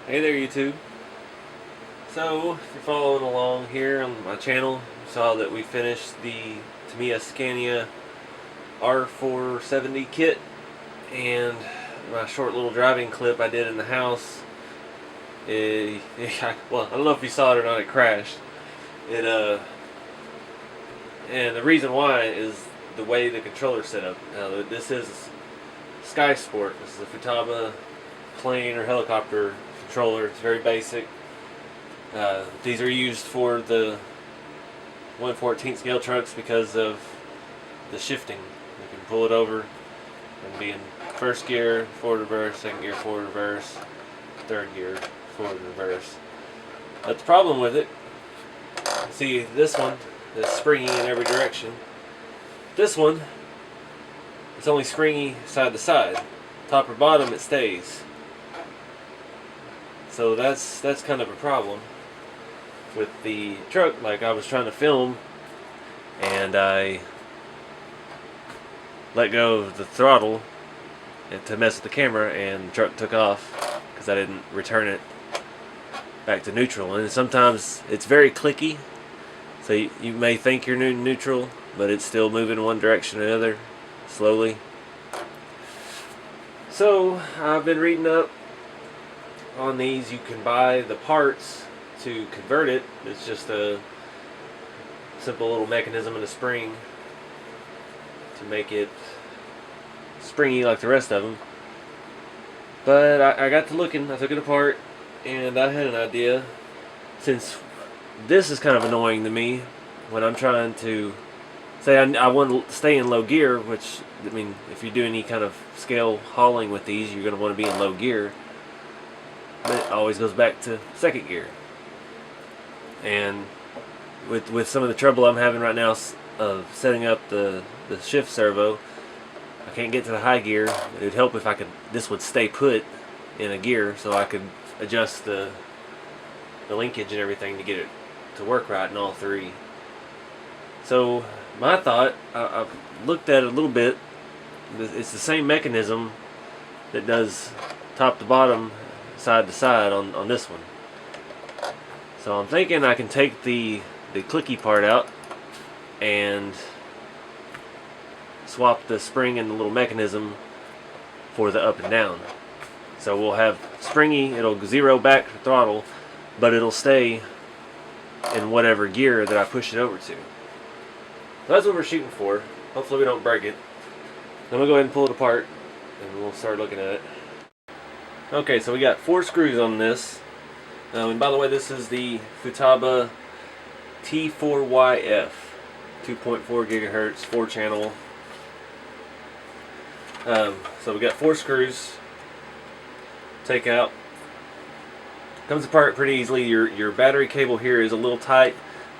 Hey there, YouTube. So, if you're following along here on my channel, you saw that we finished the Tamiya R470 kit, and my short little driving clip I did in the house. Well, I don't know if you saw it or not. It crashed. And the reason why is the way the controller's set up. Now, this is SkySport. This is a Futaba plane or helicopter controller. It's very basic. These are used for the 1/14 scale trucks because of the shifting. You can pull it over and be in first gear, forward reverse, second gear, forward reverse, third gear, forward reverse. But the problem with it, see this one is springy in every direction. This one, it's only springy side to side. Top or bottom, it stays. So that's kind of a problem with the truck. Like, I was trying to film and I let go of the throttle to mess with the camera, and the truck took off because I didn't return it back to neutral. And sometimes it's very clicky, so you may think you're neutral, but it's still moving one direction or another slowly. So I've been reading up on these. You can buy the parts to convert it. It's just a simple little mechanism and a spring to make it springy like the rest of them. But I got to looking, I took it apart, and I had an idea. Since this is kind of annoying to me when I'm trying to say I want to stay in low gear, which, I mean, if you do any kind of scale hauling with these, you're going to want to be in low gear. But it always goes back to second gear. And with some of the trouble I'm having right now of setting up the shift servo, I can't get to the high gear. It would help if this would stay put in a gear so I could adjust the linkage and everything to get it to work right in all three. So my thought, I've looked at it a little bit. It's the same mechanism that does top to bottom, side to side on this one. So I'm thinking I can take the clicky part out and swap the spring and the little mechanism for the up and down. So we'll have springy, it'll zero back to throttle, but it'll stay in whatever gear that I push it over to. So that's what we're shooting for. Hopefully we don't break it. Then we'll go ahead and pull it apart and we'll start looking at it. Okay, so we got 4 screws on this. And by the way, this is the Futaba T4YF, 2.4 gigahertz, 4-channel. So we got 4 screws. Take out. Comes apart pretty easily. Your battery cable here is a little tight,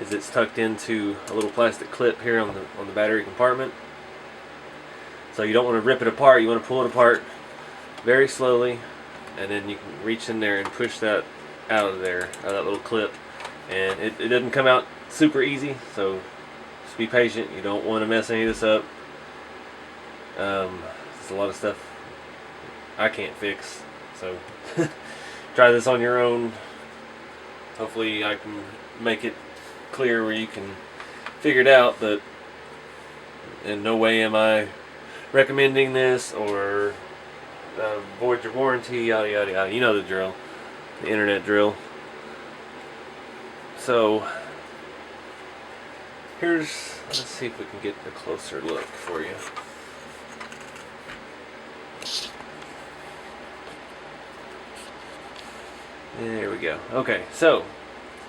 as it's tucked into a little plastic clip here on the battery compartment. So you don't want to rip it apart. You want to pull it apart very slowly, and then you can reach in there and push that out of there, out of that little clip. And it doesn't come out super easy, so just be patient. You don't want to mess any of this up. It's a lot of stuff I can't fix, so try this on your own. Hopefully I can make it clear where you can figure it out, but in no way am I recommending this or void your warranty, yada yada yada. You know the drill, the internet drill. So let's see if we can get a closer look for you. There we go. Okay, so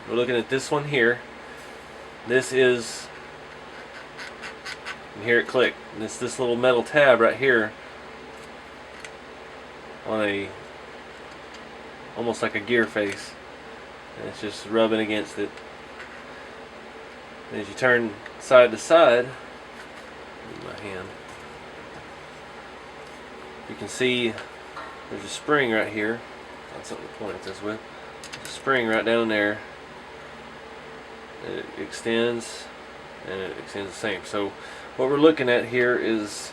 we're looking at this one here. This is, you hear it click. And it's this little metal tab right here on almost like a gear face. And it's just rubbing against it. And as you turn side to side, in my hand, you can see there's a spring right here. That's something to point at this with. There's a spring right down there. And it extends, and it extends the same. So what we're looking at here is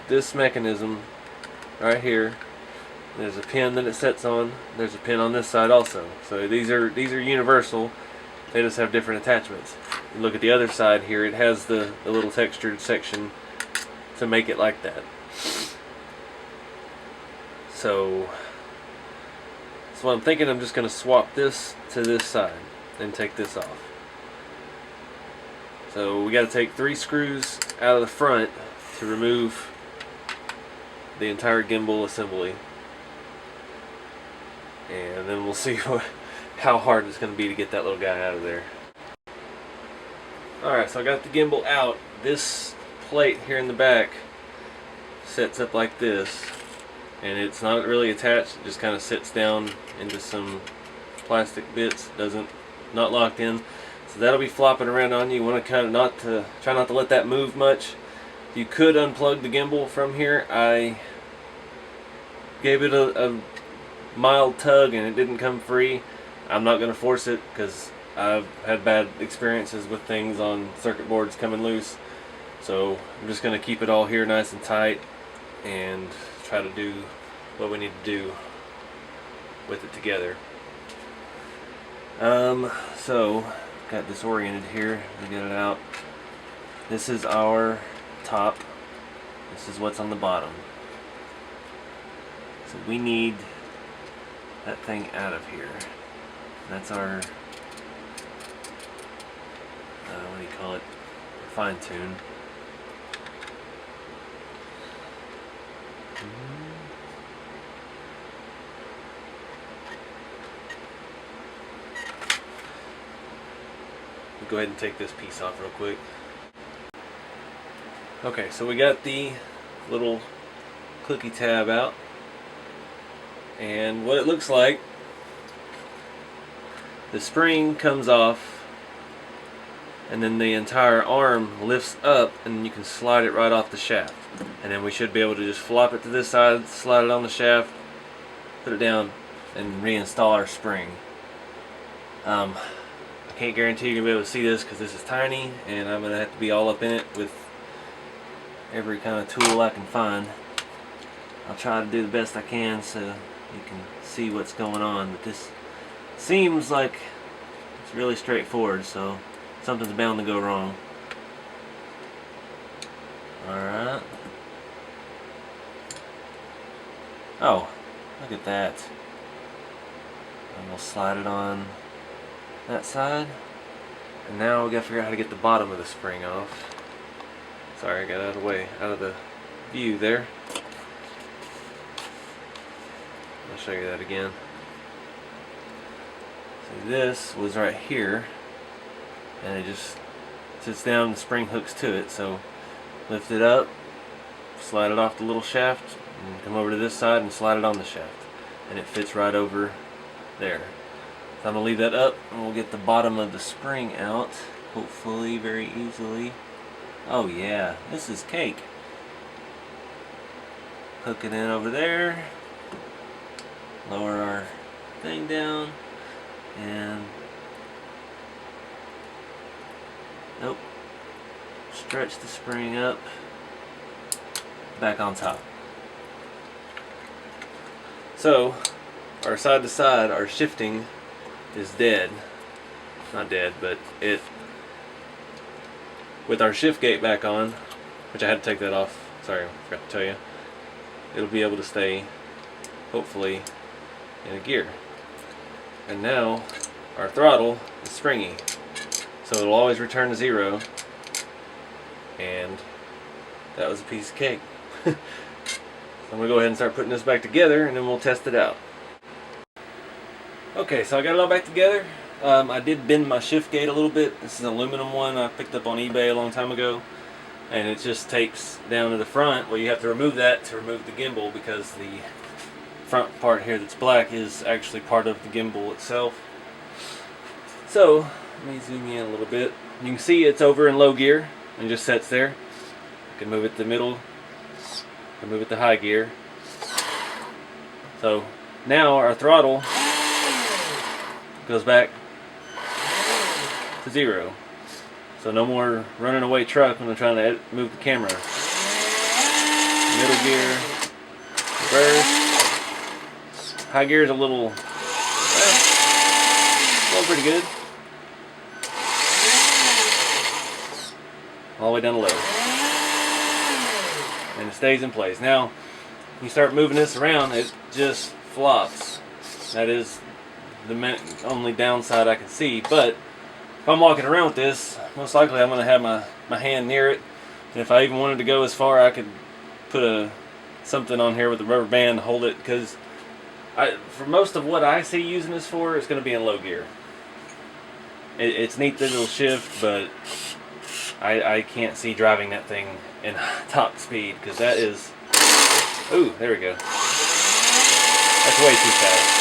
this mechanism right here There's a pin that it sets on. There's a pin on this side also. So these are universal. They just have different attachments. You look at the other side here, it has the little textured section to make it like that. So what I'm thinking, I'm just going to swap this to this side and take this off. So we got to take 3 screws out of the front to remove the entire gimbal assembly. And then we'll see how hard it's going to be to get that little guy out of there. Alright, so I got the gimbal out. This plate here in the back sets up like this, and it's not really attached. It just kind of sits down into some plastic bits. Not locked in. So that'll be flopping around on you. You want to kind of try not to let that move much. You could unplug the gimbal from here. I gave it a mild tug and it didn't come free. I'm not going to force it because I've had bad experiences with things on circuit boards coming loose. So I'm just going to keep it all here nice and tight and try to do what we need to do with it together. So got disoriented here to get it out. This is our top. This is what's on the bottom. So we need that thing out of here. That's our what do you call it? Fine tune. Go ahead and take this piece off real quick. Okay, so we got the little clicky tab out, and what it looks like, the spring comes off and then the entire arm lifts up and you can slide it right off the shaft, and then we should be able to just flop it to this side, slide it on the shaft, put it down, and reinstall our spring. I can't guarantee you're going to be able to see this because this is tiny, and I'm going to have to be all up in it with every kind of tool I can find. I'll try to do the best I can so you can see what's going on, but this seems like it's really straightforward, so something's bound to go wrong. Alright. Oh, look at that. And we'll slide it on that side, and now we gotta figure out how to get the bottom of the spring off. Sorry, I got out of the way, out of the view there. I'll show you that again. So this was right here, and it just sits down and the spring hooks to it. So lift it up, slide it off the little shaft, and come over to this side and slide it on the shaft, and it fits right over there. So I'm going to leave that up, and we'll get the bottom of the spring out, hopefully very easily. Oh yeah, this is cake. Hook it in over there, lower our thing down, and nope, stretch the spring up, back on top. So our side to side, our shifting is dead. Not dead, but it, with our shift gate back on, which I had to take that off, sorry, I forgot to tell you, it'll be able to stay, hopefully, in a gear. And now our throttle is springy, so it'll always return to 0, and that was a piece of cake. So I'm going to go ahead and start putting this back together, and then we'll test it out. Okay, so I got it all back together. I did bend my shift gate a little bit. This is an aluminum one I picked up on eBay a long time ago, and it just tapes down to the front. Well, you have to remove that to remove the gimbal, because the front part here that's black is actually part of the gimbal itself. So let me zoom in a little bit. You can see it's over in low gear and just sets there. I can move it to middle, I can move it to high gear. So now our throttle goes back to 0. So no more running away truck when I'm trying to move the camera. Middle gear, reverse, High gear is a little, well, going pretty good. All the way down to low. And it stays in place. Now, you start moving this around, it just flops. That is the only downside I can see. But if I'm walking around with this, most likely I'm going to have my hand near it. And if I even wanted to go as far, I could put something on here with a rubber band to hold it, because for most of what I see using this for, it's going to be in low gear. It's neat that it'll shift, but I can't see driving that thing in top speed, because that is, ooh, there we go. That's way too fast.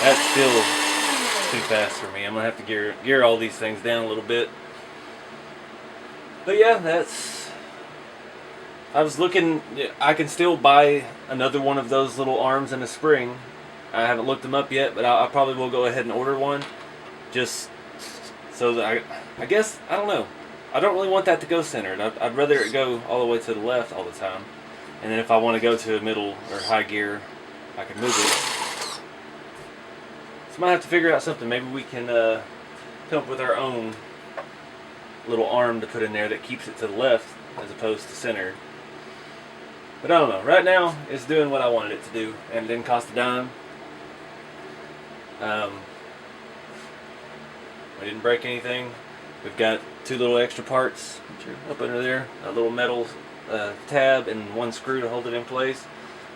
That's still too fast for me. I'm gonna have to gear all these things down a little bit. But yeah, I was looking. I can still buy another one of those little arms and a spring. I haven't looked them up yet, but I probably will go ahead and order one, just so that I guess, I don't know. I don't really want that to go centered. I'd rather it go all the way to the left all the time. And then if I want to go to a middle or high gear, I can move it. So I might have to figure out something. Maybe we can come up with our own little arm to put in there that keeps it to the left as opposed to centered. But I don't know. Right now, it's doing what I wanted it to do, and it didn't cost a dime. We didn't break anything. We've got two little extra parts up under there, a little metal tab and one screw to hold it in place.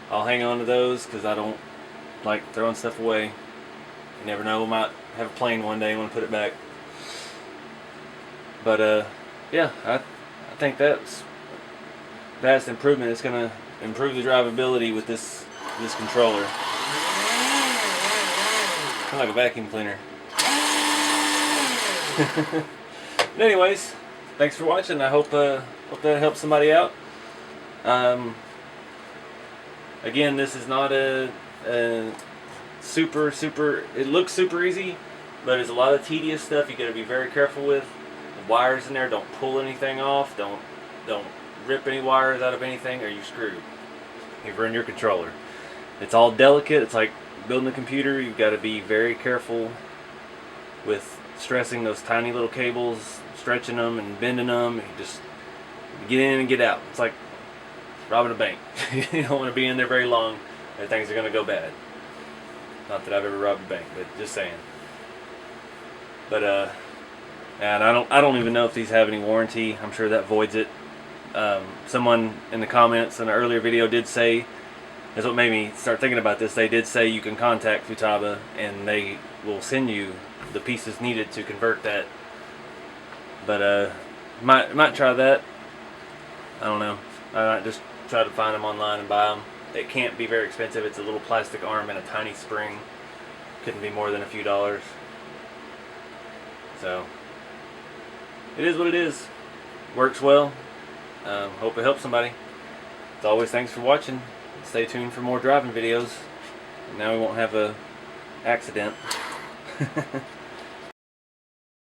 I'll hang on to those because I don't like throwing stuff away. You never know, we might have a plane one day and want to put it back. But yeah, I think that's vast improvement. It's going to improve the drivability with this controller. Kind of like a vacuum cleaner. But anyways, thanks for watching. I hope that helps somebody out. Again, this is not a super. It looks super easy, but it's a lot of tedious stuff you got to be very careful with. The wires in there, don't pull anything off. Don't rip any wires out of anything, or you're screwed. You ruin your controller. It's all delicate. It's like building a computer. You've got to be very careful with stressing those tiny little cables, stretching them and bending them. You just get in and get out. It's like robbing a bank. You don't want to be in there very long, and things are going to go bad. Not that I've ever robbed a bank, but just saying. But and I don't even know if these have any warranty. I'm sure that voids it. Someone in the comments in an earlier video did say, that's what made me start thinking about this. They did say you can contact Futaba and they will send you the pieces needed to convert that. But might try that. I don't know. I might just try to find them online and buy them. It can't be very expensive. It's a little plastic arm and a tiny spring. Couldn't be more than a few dollars. So it is what it is. Works well. Hope it helps somebody. As always, thanks for watching. Stay tuned for more driving videos. Now we won't have a accident.